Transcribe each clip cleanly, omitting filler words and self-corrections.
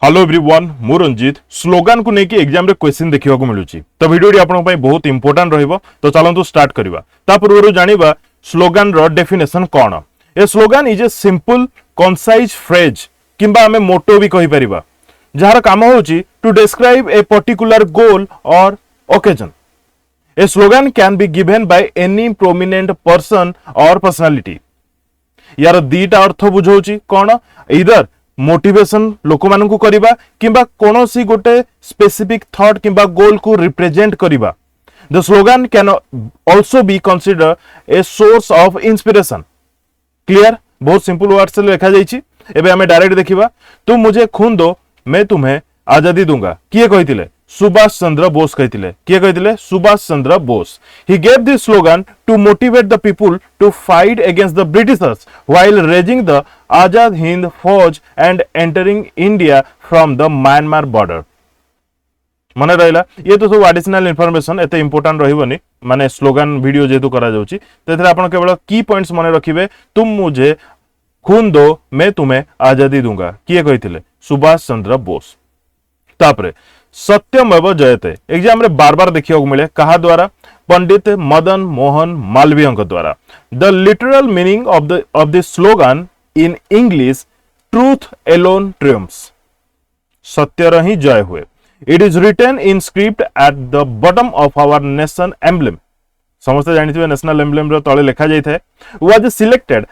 Hello everyone मु Ranjit slogan को लेकिन एग्जाम रे क्वेश्चन देखा मिलूँ तो वीडियो आपन बहुत इंपोर्टेंट रहिबो तो चलतु स्टार्ट करवा ता पूर्व जानिबा स्लोगान रो डेफिनेशन कौन। A slogan is a simple concise phrase किंबा हमें मोटो भी कहि परिबा जार काम होची to describe a particular goal और occasion. A slogan can be given by any prominent person और पर्सनालिटी। यार दीटा अर्थ बुझाऊची कौन इधर मोटिवेशन लोक मानू करबा किंबा कोनोसी गोटे स्पेसिफिक थॉट किंबा गोल को रिप्रेजेंट करबा। The slogan can also be consider a source of inspiration. Clear बहुत सिंपल वर्ड से लिखा जाइछि। एबे हमें डायरेक्ट देखिबा तुम मुझे खून दो मैं तुम्हें आजादी दूंगा किए कहिथिले सुभाष चंद्र बोस कहिथिले किए कहिथिले Subhash Chandra Bose. He gave this slogan to motivate the people to fight against the Britishers while raising the Azad Hind Fauj and entering India from the Myanmar border. मन रहा ये तो सब एडिशनल इनफॉरमेशन एते इंपोर्टेंट रहबनी माने स्लोगन वीडियो जेतु करा जाउची तेथरे आपण केवल की पॉइंट्स मन रखिबे। तुम मुझे खून दो मैं तुम्हें आजादी दूंगा किए कहिथिले सुभाष चंद्र बोस। तापरे सत्यमेव जयते एग्जाम रे बार बार देखियो मिले कहा द्वारा पंडित मदन मोहन मालवीय द्वारा। The literal meaning of the slogan in English truth alone triumphs सत्यर ही जय हुए। It is written in script at the bottom of our nation emblem समस्त जानिथिबे नेशनल एम्ब्लेम रो तळे लिखा जाय थाए was selected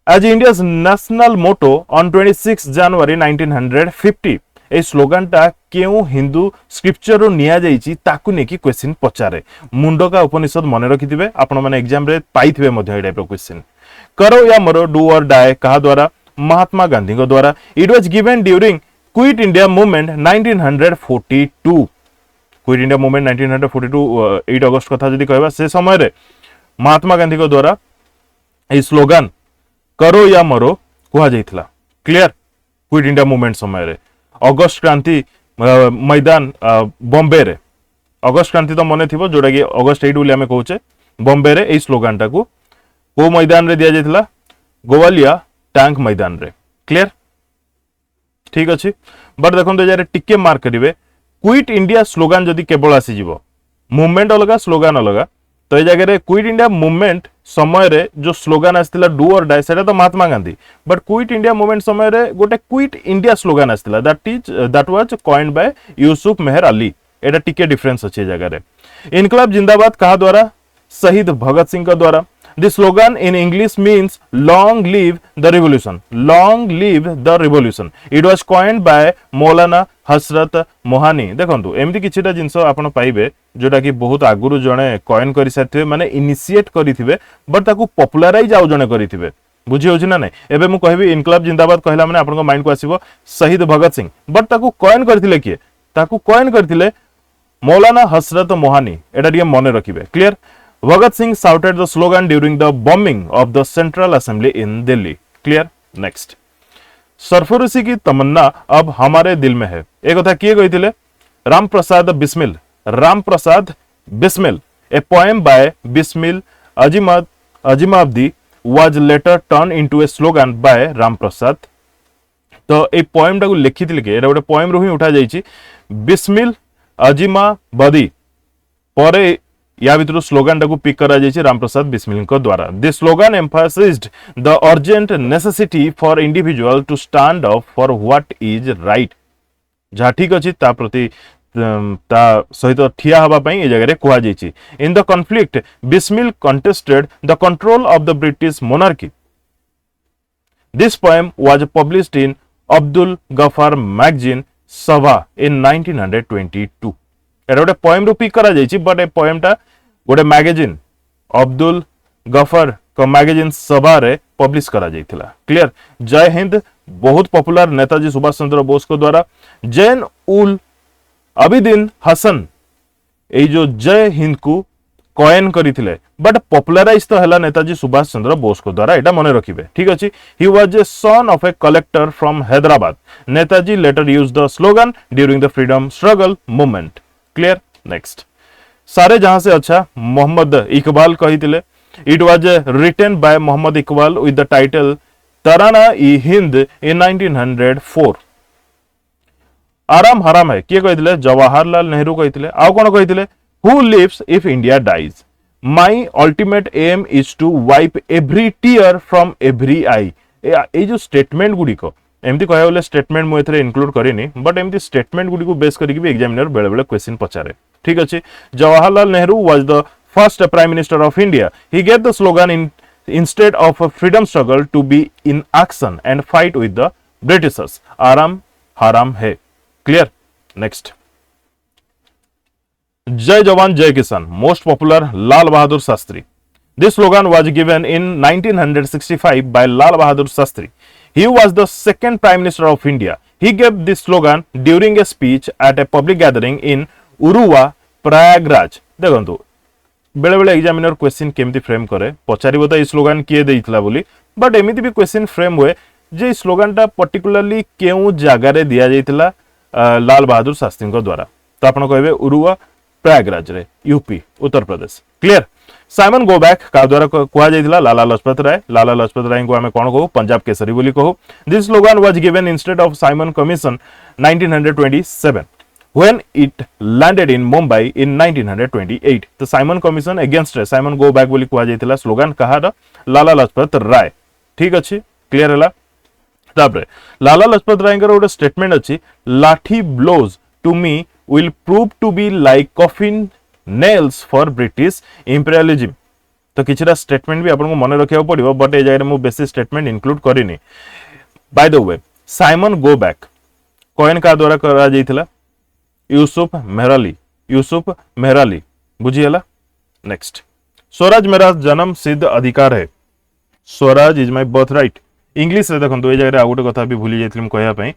as India's national motto on 26 January 1950। ए स्लोगानटा क्यों हिंदू स्क्रिप्चर रो निया जाइछि ताकु नेकी क्वेश्चन पचारे मुंडका उपनिषद मन रखिथिबे आपण माने एग्जाम रे पाइथिबे मध्ये ए टाइप रो क्वेश्चन। करो या मरो डू और डाई कहा द्वारा महात्मा गांधी को द्वारा। It was given during quit India movement 1942। Quit India movement 1942 8 अगस्त कथा जदी कहबा से समय रे महात्मा गांधी को द्वारा ए स्लोगान करो या मरो कहा जाइथिला। क्लियर क्विट इंडिया मूवमेंट समय रे अगस्त क्रांति मैदान बॉम्बे रे अगस्त क्रांति तो मन थी जोटा कि अगस्त 8 बोली आम कहचे बॉम्बे रे ए स्लोगान टाकू को मैदान रे दिया जाइथिला गोवालिया टैंक मैदान रे। क्लियर ठीक अच्छी बट देखो यार टिके मार्क करेंगे क्विट इंडिया स्लोगान जदि केवल आसी जीवो मूवमेंट अलग स्लोगान अलग तो ये जगह क्विट इंडिया मूवमेंट समय रे जो स्लोगान आसला डू और डाई सेटा तो महात्मा गांधी बट क्विट इंडिया मूवमेंट समय रे गोटे क्विट इंडिया स्लोगान आसला that was coined by Yusuf Meher Ali. एटा टिके डिफरेंस अच्छे जगह रे। इनकलाब जिंदाबाद कहा द्वारा शहीद भगत सिंह का द्वारा। The slogan in English means long live the revolution. Long live the revolution. It was coined by मौलाना हसरत मोहानी। देखंतु एमती किछिटा जिंस आपण पाइबे जोटा कि बहुत आगुरु जणे कॉइन करि साथिबे माने इनिशिएट करिथिबे बट ताकू पॉपुलराइज आउ जणे करिथिबे बुझी होछि ना नै। एबे मु कहबी इनकलाब जिंदाबाद कहला माने आपन माइंड को आसीबो शहीद भगत सिंह बट ताकू कॉइन करथिले किए ताकू कॉइन करथिले मौलाना हसरत मोहानी। एटा दिए मने रखिबे। Clear Bhagat Singh shouted the slogan during the bombing of the Central Assembly in Delhi. Clear? Next. सरफरोशी की तमन्ना अब हमारे दिल में है एक कथा किए कहिथिले Ram Prasad Bismil. Ram Prasad Bismil a poem by Bismil Azimabadi was later turned into a slogan by Ram Prasad. तो ए पोएम टाकू लिखिथिले के एटा गोटे पोएम रो ही उठा जाइछि बिस्मिल अजीमाबादी परे या भितर स्लोगान टाकू पिक करा जाइछि राम प्रसाद बिस्मिल को द्वारा। This slogan emphasized the urgent necessity for individual to stand up for what is right जहा ठीक अछि ता प्रति ता सहित ठिया हबा पई ए जगह रे कोहा जाइछि। In the conflict Bismil contested the control of the British monarchy. This poem was published in Abdul Gaffar magazine Sabah in 1922। एटा गोटे पोएम रो पिक करा जाइछि बट ए पोएम टा गोटे मैगजीन अब्दुल गफर को मैगजीन सभा रे पब्लिश करा जाइथिला। क्लियर जय हिंद बहुत पॉपुलर नेताजी सुभाष चंद्र बोस को द्वारा। जैन उल अबिदीन हसन ए जो जय हिंद को कॉइन करिथिले बट पॉपुलराइज तो हला नेताजी सुभाष चंद्र बोस को द्वारा एटा मने रखिबे। ठीक अछि he was a son of a collector from Hyderabad. Netaji later used the slogan during the freedom struggle movement. Clear next सारे जहां से अच्छा मोहम्मद इकबाल कहिथिले। It was written by Mohammad Iqbal with the title Tarana e Hind in 1904। आराम हराम है किए कहिथिले जवाहरलाल नेहरू कहिथिले आउ कोन कहिथिले who lives if India dies my ultimate aim is to wipe every tear from every eye ए जो स्टेटमेंट गुडी को एमती कहया बोले स्टेटमेंट मु एथरे इंक्लूड करिनी बट एमती स्टेटमेंट गुडी को बेस करके भी एग्जामिनर बेले बेले क्वेश्चन पचारे ठीक अछि Jawaharlal Nehru was the first prime minister of India he gave the slogan in instead of a freedom struggle to be in action and fight with the Britishers. Aram haram hai. Clear? Next. Jai Jawan Jai Kisan, most popular Lal Bahadur Shastri. This slogan was given in 1965 by Lal Bahadur Shastri. He was the second Prime Minister of India. He gave this slogan during a speech at a public gathering in Uruva, Prayagraj. देखो बेले बेले examiner question केमती frame करे पचारिबो त ई slogan किए देइतला बोली but एमिति भी क्वेश्चन फ्रेम हुए जे स्लोगनटा पर्टिकुलरली केउ जगह रे दिया जाइतला लाल बहादुर शास्त्री को द्वारा तो आपण कहबे उरुवा प्रयागराज रे UP Uttar Pradesh clear Simon go back का द्वारा कुआ जाइतला लाला लजपत राय को हमें कोन कहू पंजाब केसरी बोली कहू this slogan was given instead of Simon commission 1927 when it landed in Mumbai in 1928 तो Simon commission against Simon go back बोली कुआ जाइतला स्लोगन कहार लाला लजपत राय ठीक अछि क्लियर हला तापरे लाला लजपत राय को गोटे स्टेटमेंट अछि lathi blows to me will prove to be like coffin nails for British imperialism तो किछरा स्टेटमेंट भी आपन को मन रखिया पड़िबो बट ए जाय रे मु बेसिक स्टेटमेंट इंक्लूड करिनी by the way Simon go back कोइन का द्वारा करा जाइतला यूसुफ मेहराली बुझीला नेक्स्ट स्वराज मेरा जन्म सिद्ध अधिकार है Swaraj is my birth right English रे देखो ए जगह आ गोटे कथा भी भूली जाइतली कहया पई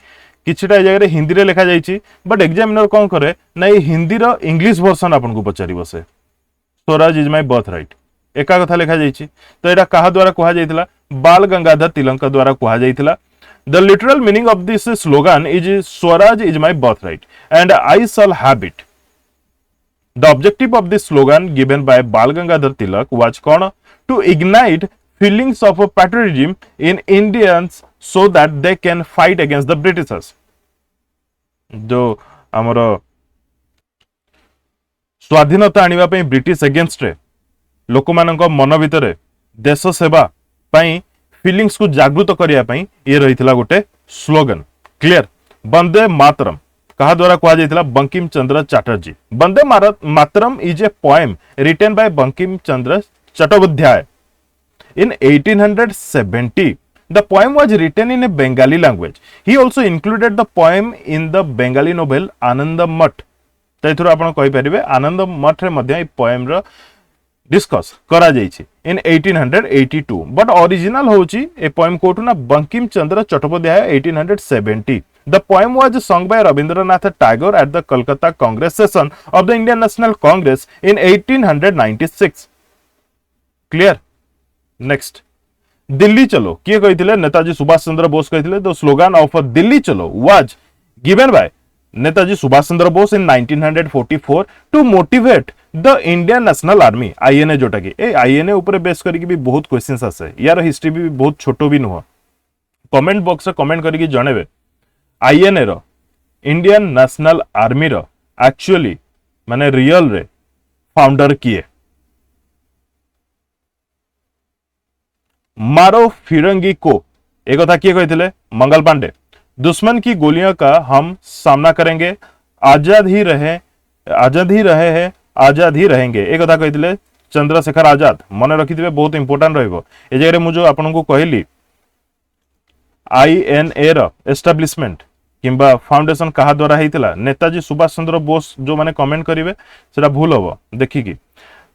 किछटा ए जगह हिंदी रे लिखा जाइछि बट एग्जामिनर कोन करे ना ए हिंदी रो इंग्लिश वर्जन आपन को पचारि बसे Swaraj is my birth right एका कथा लिखा जाइछि तो एटा कहा द्वारा कहा जाइतला बाल गंगाधर तिलक द्वारा कहा जाइतला The literal meaning of this slogan is Swaraj is my birthright and I shall have it. The objective of this slogan given by Bal Gangadhar Tilak was to ignite feelings of patriotism in Indians so that they can fight against the Britishers. जो हमरो स्वाधीनता आनिबा पई British against रे लोकमानक मन भितरे देश सेवा पई फीलिंग्स को जागृत करिया पई ये रहितला गोटे स्लोगन क्लियर वंदे मातरम कहा द्वारा कहा जाइतला Bankim Chandra Chatterjee Vande Mataram is a poem written by Bankim Chandra Chattopadhyay in 1870 the poem was written in a Bengali language he also included the poem in the Bengali novel Anand Math तैथुर आपण कहि परिबे आनंद मठ रे मध्य ए पोएम रो डिस्कस करा जाइछि इन 1882 बट ओरिजिनल होची ए poem कोटु ना Bankim Chandra Chattopadhyay 1870 the poem was song by Rabindranath Tagore at the Calcutta Congress session of the Indian National Congress in 1896 clear next Delhi Chalo किए कहिथिले नेताजी सुभाष चंद्र बोस कहिथिले the slogan of Delhi Chalo was given by Netaji Subhash Chandra Bose in 1944 to motivate the Indian National Army INA जोटा कि ए INA ऊपर base करके भी बहुत questions आसे यार हिस्ट्री भी बहुत छोटो भी नुह कमेंट बॉक्स रे कमेंट करके जणेबे आईएनए रो इंडियन नेशनल आर्मी रो एक्चुअली माने रियल रे फाउंडर किए मारो फिरंगी को एक कथा किए कहिथिले मंगल पांडे दुश्मन की गोलियों का हम सामना करेंगे आजाद ही रहे हैं आजाद ही रहेंगे एक कथा कहिथिले चंद्रशेखर आजाद मन रखिथिबे बहुत इंपोर्टेंट रहइबो ए जगह मु जो आपन को कहली आईएनए रो एस्टैब्लिशमेंट किंबा फाउंडेशन कहा द्वारा हेतिला नेताजी सुभाष चंद्र बोस जो माने कमेंट करिवे सेटा भूल होबो देखि कि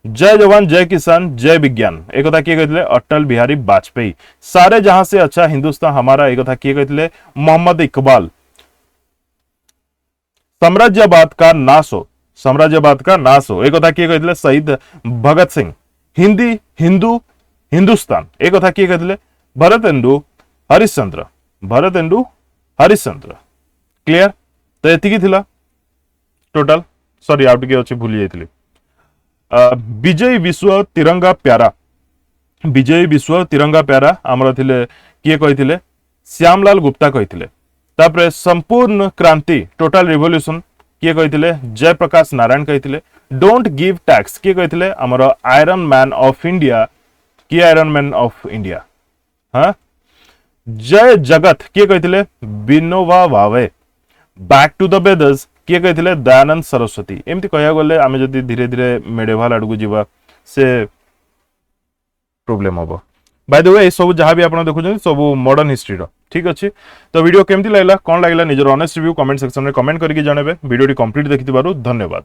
जय जवान जय किसान जय विज्ञान एक कथा किए कहते अटल बिहारी वाजपेयी सारे जहां से अच्छा हिंदुस्तान हमारा एक कथा किए कहते मोहम्मद इकबाल साम्राज्यवाद का नाश हो एक कथा किए कहते शहीद भगत सिंह हिंदी हिंदू हिंदुस्तान एक कथा किए कहते भरतेंदु हरिश्चंद्र क्लियर तो एतिकी थिला टोटल सॉरी आउट के अछि भूली जाइतली विजय विश्व तिरंगा प्यारा आमर थिले किए कहिथिले श्यामलाल गुप्ता कहिथिले तापर संपूर्ण क्रांति टोटल रिवोल्यूशन किए कहते जयप्रकाश नारायण कहते डोंट गिव टैक्स किए कहते आमर आयरन मैन ऑफ इंडिया किए आयरन मैन ऑफ इंडिया हाँ जय जगत किए कहते Vinoba Bhave back to the वेदर्स किए कहते दयानंद सरस्वती एमती कह गले आम जदि धीरे धीरे मेडेवाल आड़ को जीवा से प्रोब्लेम हम बाय द वे सब जहाँ भी आप देखुं सब मॉडर्न हिस्ट्री ठीक अच्छे तो वीडियो केमती लगला कौन लगला निजर ऑनेस्ट रिव्यू कमेंट सेक्शन में कमेंट करके जानबे वीडियो कंप्लीट देखि धन्यवाद।